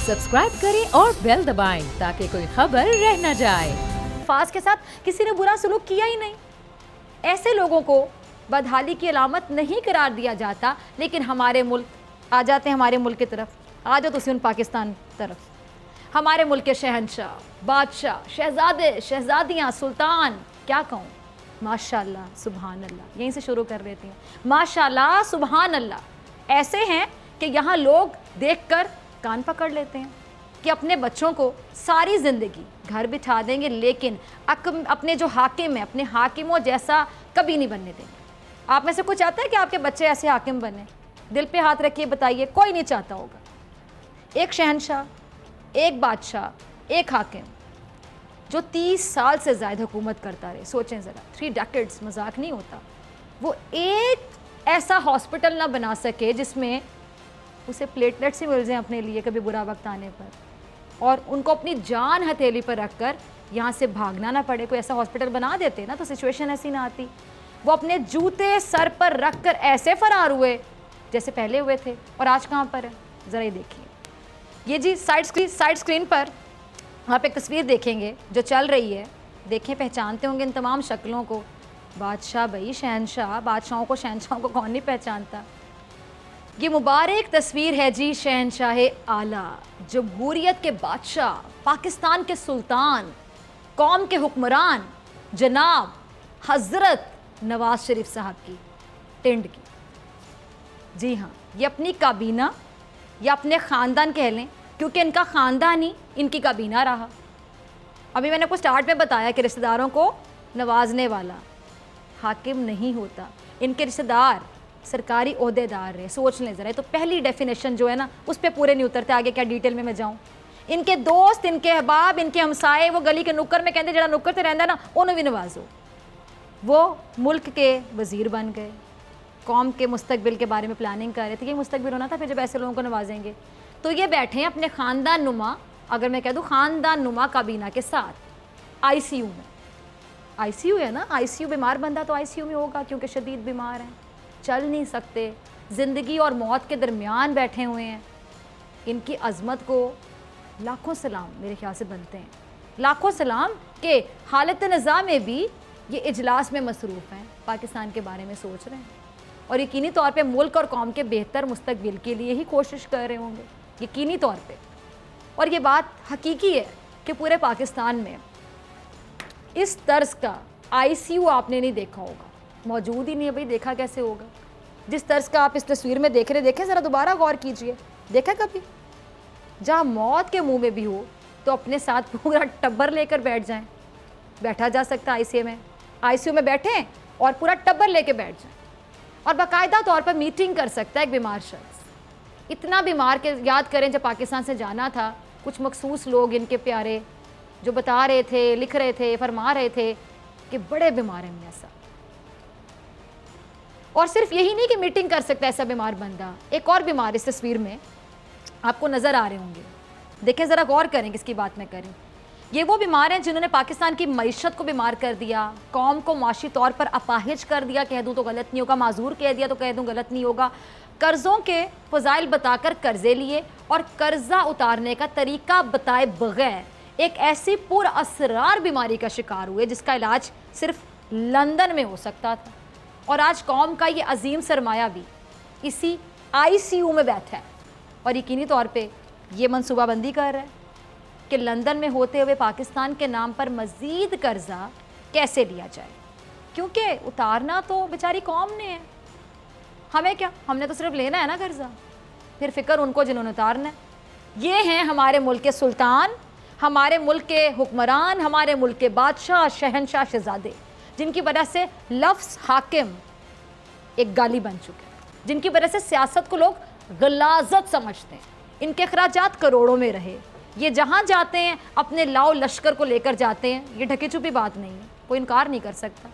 Subscribe करें और bell दबाएं ताकि कोई खबर रह न जाए। फास के साथ किसी ने बुरा सलूक किया ही नहीं। ऐसे लोगों को बदहाली की अलामत नहीं करार दिया जाता, लेकिन हमारे मुल्क आ जाते हैं, हमारे मुल्क की तरफ आ जाओ तो पाकिस्तान तरफ। हमारे मुल्क के शहंशाह, बादशाह, शहजादे, शहजादियाँ, सुल्तान, क्या कहूँ, माशाल्लाह सुभान अल्लाह, यहीं से शुरू कर लेती हैं। माशाल्लाह सुभान अल्लाह ऐसे हैं कि यहाँ लोग देखकर कान पकड़ लेते हैं कि अपने बच्चों को सारी ज़िंदगी घर बिठा देंगे, लेकिन अपने जो हाकिम है, अपने हाकिमों जैसा कभी नहीं बनने देंगे। आप में से कुछ चाहता है कि आपके बच्चे ऐसे हाकिम बने? दिल पे हाथ रखिए, बताइए, कोई नहीं चाहता होगा। एक शहंशाह, एक बादशाह, एक हाकिम जो 30 साल से ज़्यादा हुकूमत करता रहे, सोचें ज़रा, 3 डेकेड्स, मजाक नहीं होता, वो एक ऐसा हॉस्पिटल ना बना सके जिसमें उसे प्लेटलेट्स ही मिल जाएं अपने लिए कभी बुरा वक्त आने पर, और उनको अपनी जान हथेली पर रखकर यहाँ से भागना ना पड़े। कोई ऐसा हॉस्पिटल बना देते ना तो सिचुएशन ऐसी ना आती। वो अपने जूते सर पर रख कर ऐसे फरार हुए जैसे पहले हुए थे, और आज कहाँ पर है ज़रा ये देखिए। ये जी साइड स्क्रीन पर आप एक तस्वीर देखेंगे जो चल रही है, देखें, पहचानते होंगे इन तमाम शक्लों को। बादशाह भाई, शहंशाह, बादशाहों को, शहंशाहों को कौन नहीं पहचानता। ये मुबारक तस्वीर है जी शहंशाह आला, जमहूरियत के बादशाह, पाकिस्तान के सुल्तान, कौम के हुक्मरान जनाब हज़रत नवाज शरीफ साहब की टिंड की। जी हाँ, ये अपनी काबीना या अपने ख़ानदान कह लें, क्योंकि इनका ख़ानदान ही इनकी काबीना रहा। अभी मैंने आपको स्टार्ट में बताया कि रिश्तेदारों को नवाजने वाला हाकिम नहीं होता, इनके रिश्तेदार सरकारी ओहदेदार रहे। सोच लें ज़रा, तो पहली डेफिनेशन जो है ना उस पर पूरे नहीं उतरते, आगे क्या डिटेल में मैं जाऊँ। इनके दोस्त, इनके अहबाब, इनके हमसाए, वो गली के नुक्कर में कहते जरा नुक्कर से रहता ना, उन्होंने भी नवाजो। वो मुल्क के वज़ीर बन गए, कौम के मुस्तकबिल के बारे में प्लानिंग कर रहे थे कि मुस्तकबिल होना था फिर जब ऐसे लोगों को नवाजेंगे। तो ये बैठे हैं अपने ख़ानदान नुमा, अगर मैं कह दूँ ख़ानदान नुमा काबीना के साथ ICU में। ICU है ना, ICU, बीमार बंदा तो ICU में होगा क्योंकि शदीद बीमार हैं, चल नहीं सकते, ज़िंदगी और मौत के दरमियान बैठे हुए हैं। इनकी अज़मत को लाखों सलाम मेरे ख्याल से बनते हैं, लाखों सलाम के हालत निज़ाम में भी ये इजलास में मसरूफ़ हैं, पाकिस्तान के बारे में सोच रहे हैं और यकीनी तौर पे मुल्क और कौम के बेहतर मुस्तकबिल के लिए ही कोशिश कर रहे होंगे, यकीनी तौर पे। और ये बात हकीकी है कि पूरे पाकिस्तान में इस तर्ज का ICU आपने नहीं देखा होगा, मौजूद ही नहीं है भाई, देखा कैसे होगा। जिस तर्ज का आप इस तस्वीर में देख रहे, देखें ज़रा, दोबारा गौर कीजिए, देखा कभी? जहाँ मौत के मुंह में भी हो तो अपने साथ पूरा टब्बर लेकर बैठ जाएं, बैठा जा सकता है ICU में बैठें और पूरा टब्बर लेके बैठ जाएं, और बाकायदा तौर पर मीटिंग कर सकता है एक बीमार शख्स। इतना बीमार के याद करें जब पाकिस्तान से जाना था, कुछ मखसूस लोग इनके प्यारे जो बता रहे थे, लिख रहे थे, फरमा रहे थे कि बड़े बीमार हैं मियां साहब। और सिर्फ यही नहीं कि मीटिंग कर सकता है ऐसा बीमार बंदा, एक और बीमार इस तस्वीर में आपको नज़र आ रहे होंगे, देखें ज़रा, गौर करें किसकी बात मैं करें। ये वो बीमार हैं जिन्होंने पाकिस्तान की मईशत को बीमार कर दिया, कौम को माशी तौर पर अपाहिज कर दिया, कह दूँ तो गलत नहीं होगा, माजूर कह दिया तो कह दूँ गलत नहीं होगा, कर्ज़ों के फ़ज़ाइल बताकर कर्ज़े लिए और कर्ज़ा उतारने का तरीका बताए बगैर एक ऐसी पुरअसरार बीमारी का शिकार हुए जिसका इलाज सिर्फ लंदन में हो सकता था। और आज कौम का ये अजीम सरमाया भी इसी ICU में बैठा है और यकीनी तौर पे ये मनसूबाबंदी कर रहा है कि लंदन में होते हुए पाकिस्तान के नाम पर मज़ीद कर्ज़ा कैसे लिया जाए, क्योंकि उतारना तो बेचारी कौम ने है, हमें क्या, हमने तो सिर्फ लेना है ना कर्ज़ा, फिर फ़िक्र उनको जिन्होंने उतारना है। ये हैं हमारे मुल्क के सुल्तान, हमारे मुल्क के हुक्मरान, हमारे मुल्क के बादशाह, शहंशाह, शहजादे, जिनकी वजह से लफ्ज़ हाकिम एक गाली बन चुके हैं, जिनकी वजह से सियासत को लोग गलाजत समझते हैं। इनके अखराजात करोड़ों में रहे, ये जहाँ जाते हैं अपने लाओ लश्कर को लेकर जाते हैं, ये ढकी छुपी बात नहीं है, कोई इनकार नहीं कर सकता।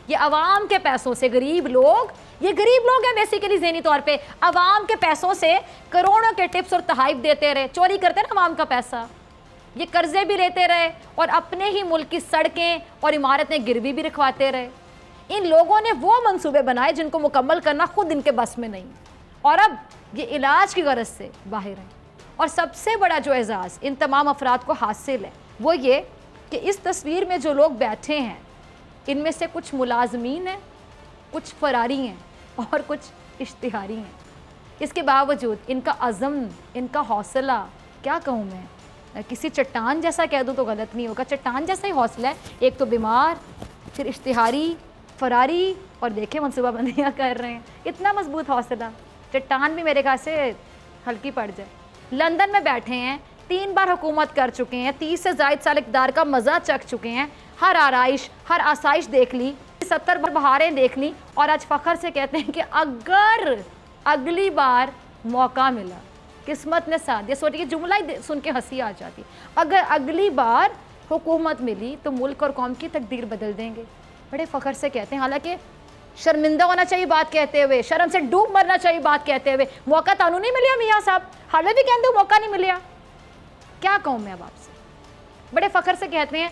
ये अवाम के पैसों से गरीब लोग, ये गरीब लोग हैं बेसिकली, ज़हनी तौर पे अवाम के पैसों से करोड़ों के टिप्स और तहाइफ देते रहे, चोरी करते ना अवाम का पैसा, ये कर्जे भी लेते रहे और अपने ही मुल्क की सड़कें और इमारतें गिरवी भी रखवाते रहे। इन लोगों ने वो मंसूबे बनाए जिनको मुकम्मल करना खुद इनके बस में नहीं, और अब ये इलाज की गरज से बाहर हैं और सबसे बड़ा जो एजाज़ इन तमाम अफराद को हासिल है वो ये कि इस तस्वीर में जो लोग बैठे हैं इनमें से कुछ मुलाजमीन हैं, कुछ फरारी हैं और कुछ इश्तिहारी हैं। इसके बावजूद इनका अज़म, इनका हौसला, क्या कहूँ मैं, किसी चट्टान जैसा कह दूँ तो गलत नहीं होगा, चट्टान जैसा ही हौसला है। एक तो बीमार, फिर इश्तिहारी, फरारी और देखें मनसूबाबंदियाँ कर रहे हैं। इतना मजबूत हौसला, चट्टान भी मेरे ख्याल से हल्की पड़ जाए। लंदन में बैठे हैं, 3 बार हुकूमत कर चुके हैं, 30 से ज़ायद साल इक़्तिदार का मज़ा चख चुके हैं, हर आराइश, हर आसाइश देख ली, 70 बहारें देख ली और आज फ़ख्र से कहते हैं कि अगर अगली बार मौका मिला, किस्मत ने साथ दिया। सोचिए जुमला ही सुन के हंसी आ जाती, अगर अगली बार हुकूमत मिली तो मुल्क और कौम की तकदीर बदल देंगे। बड़े फ़ख्र से कहते हैं, हालांकि शर्मिंदा होना चाहिए बात कहते हुए, शर्म से डूब मरना चाहिए बात कहते हुए। मौका तानू नहीं मिलिया मियाँ साहब, हाले भी कहते हो मौका नहीं मिलिया। क्या कहूँ मैं अब आपसे, बड़े फ़ख्र से कहते हैं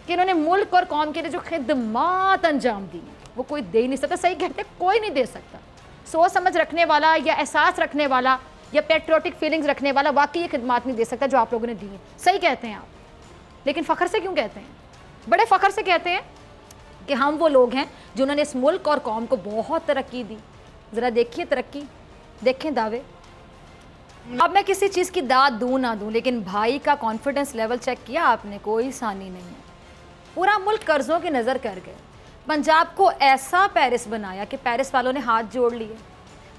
कि इन्होंने मुल्क और कौम के लिए जो खिदमात अंजाम दी वो कोई दे ही नहीं सकता। सही कहते, कोई नहीं दे सकता। सोच समझ रखने वाला या एहसास रखने वाला या पेट्रियोटिक फीलिंग्स रखने वाला वाकई ये खिदमात नहीं दे सकता जो आप लोगों ने दी है। सही कहते हैं आप, लेकिन फ़ख्र से क्यों कहते हैं? बड़े फ़ख्र से कहते हैं कि हम वो लोग हैं जिन्होंने इस मुल्क और कौम को बहुत तरक्की दी। ज़रा देखिए तरक्की, देखें दावे। अब मैं किसी चीज़ की दाद दूँ ना दूँ, लेकिन भाई का कॉन्फिडेंस लेवल चेक किया आपने? कोई सानी नहीं है। पूरा मुल्क कर्ज़ों की नज़र कर गए। पंजाब को ऐसा पेरिस बनाया कि पेरिस वालों ने हाथ जोड़ लिए।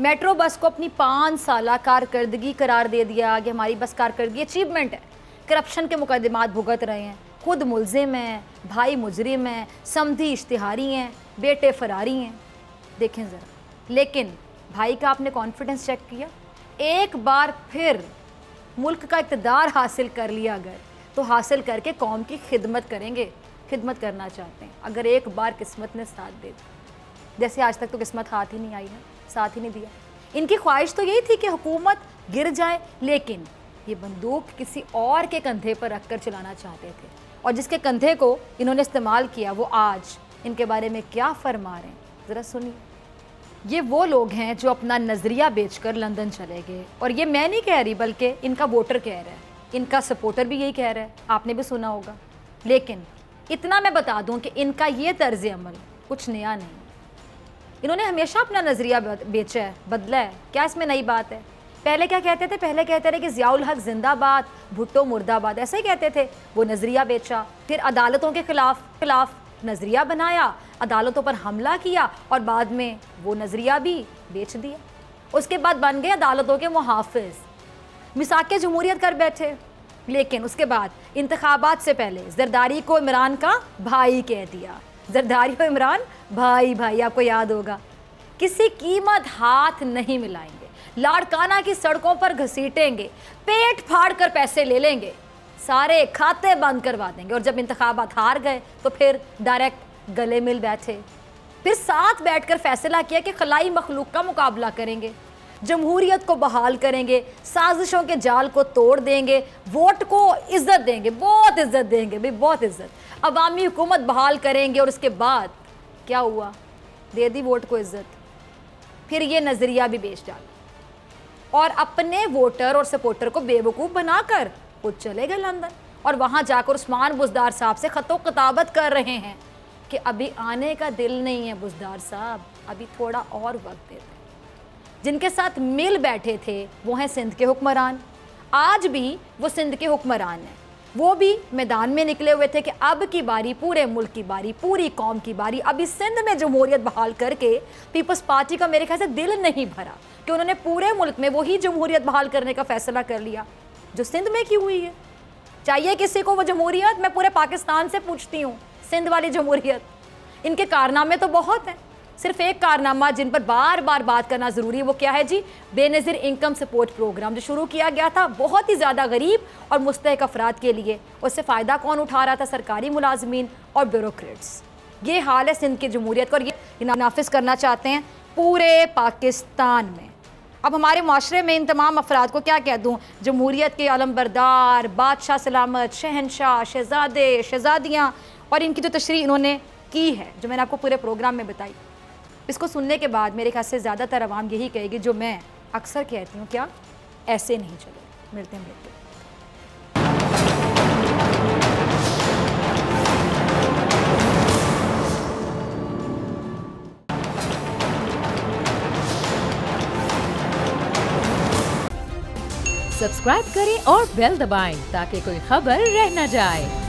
मेट्रो बस को अपनी 5 साला कारकर्दगी करार दे दिया कि हमारी बस कारकर्दगी अचीवमेंट है। करप्शन के मुकदमात भुगत रहे हैं, खुद मुलजिम हैं, भाई मुजरिम हैं, समधी इश्तिहारी हैं, बेटे फरारी हैं। देखें ज़रा, लेकिन भाई का आपने कॉन्फिडेंस चेक किया? एक बार फिर मुल्क का इक़्तिदार हासिल कर लिया अगर, तो हासिल करके कौम की खिदमत करेंगे, खिदमत करना चाहते हैं। अगर एक बार किस्मत ने साथ दे दी, जैसे आज तक तो किस्मत हाथ ही नहीं आई है, साथ ही नहीं दिया। इनकी ख्वाहिश तो यही थी कि हुकूमत गिर जाए, लेकिन ये बंदूक किसी और के कंधे पर रख कर चलाना चाहते थे, और जिसके कंधे को इन्होंने इस्तेमाल किया वो आज इनके बारे में क्या फरमा रहे हैं, ज़रा सुनिए। ये वो लोग हैं जो अपना नज़रिया बेचकर लंदन चले गए, और ये मैं नहीं कह रही बल्कि इनका वोटर कह रहा है, इनका सपोर्टर भी यही कह रहा है, आपने भी सुना होगा। लेकिन इतना मैं बता दूं कि इनका ये तर्ज अमल कुछ नया नहीं। इन्होंने हमेशा अपना नज़रिया बेचा है, बदला है। क्या इसमें नई बात है? पहले क्या कहते थे? पहले कहते थे कि ज़ियाउल हक जिंदाबाद, भुट्टो मुर्दाबाद, ऐसे ही कहते थे। वो नज़रिया बेचा, फिर अदालतों के खिलाफ नज़रिया बनाया, अदालतों पर हमला किया और बाद में वो नज़रिया भी बेच दिया। उसके बाद बन गए अदालतों के मुहाफ़िज़, मिसाक़े जमहूरियत कर बैठे। लेकिन उसके बाद इंतखाबात से पहले जरदारी को इमरान का भाई कह दिया। जरदारी को इमरान भाई भाई, आपको याद होगा। किसी कीमत हाथ नहीं मिलाएंगे, लाड़काना की सड़कों पर घसीटेंगे, पेट फाड़ कर पैसे ले लेंगे, सारे खाते बंद करवा देंगे, और जब इंतखाबात हार गए तो फिर डायरेक्ट गले मिल बैठे। फिर साथ बैठकर फैसला किया कि खलाई मखलूक का मुकाबला करेंगे, जमहूरियत को बहाल करेंगे, साजिशों के जाल को तोड़ देंगे, वोट को इज्जत देंगे, बहुत इज्जत देंगे भाई, बहुत इज्जत, अवामी हुकूमत बहाल करेंगे। और उसके बाद क्या हुआ? दे दी वोट को इज्जत। फिर ये नज़रिया भी बेच डाला और अपने वोटर और सपोर्टर को बेवकूफ़ बनाकर खुद चले गए लंदन, और वहाँ जाकर उस्मान बुज़दार साहब से ख़तो किताबत कर रहे हैं कि अभी आने का दिल नहीं है बुज़दार साहब, अभी थोड़ा और वक्त देते। जिनके साथ मिल बैठे थे वो हैं सिंध के हुक्मरान। आज भी वो सिंध के हुक्मरान हैं, वो भी मैदान में निकले हुए थे कि अब की बारी, पूरे मुल्क की बारी, पूरी कौम की बारी। अभी सिंध में जमहूरियत बहाल करके पीपल्स पार्टी का मेरे ख्याल से दिल नहीं भरा कि उन्होंने पूरे मुल्क में वही जमहूरियत बहाल करने का फैसला कर लिया जो सिंध में की हुई है। चाहिए किसी को वो जमहूरियत? मैं पूरे पाकिस्तान से पूछती हूँ, सिंध वाली जमहूरियत। इनके कारनामे तो बहुत हैं, सिर्फ एक कारनामा जिन पर बार बार बात करना ज़रूरी है, वो क्या है जी? बेनज़ीर इनकम सपोर्ट प्रोग्राम जो शुरू किया गया था बहुत ही ज़्यादा गरीब और मुस्तहक अफराद के लिए। उससे फ़ायदा कौन उठा रहा था? सरकारी मुलाजमीन और ब्यूरोक्रेट्स। ये हाल है सिंध की जमहूरियत को, और ये नाफिज करना चाहते हैं पूरे पाकिस्तान में। अब हमारे माशरे में इन तमाम अफराद को क्या कह दूँ? जमहूरियत के अलमबरदार, बादशाह सलामत, शहनशाह, शहजादे, शहजादियाँ, और इनकी जो तशरीह इन्होंने की है जो मैंने आपको पूरे प्रोग्राम में बताई, इसको सुनने के बाद मेरे ख्याल से ज़्यादातर आवाम यही कहेगी जो मैं अक्सर कहती हूँ, क्या ऐसे नहीं चलेगा। मिलते हैं ब्रेक पे। सब्सक्राइब करें और बेल दबाएं ताकि कोई खबर रह न जाए।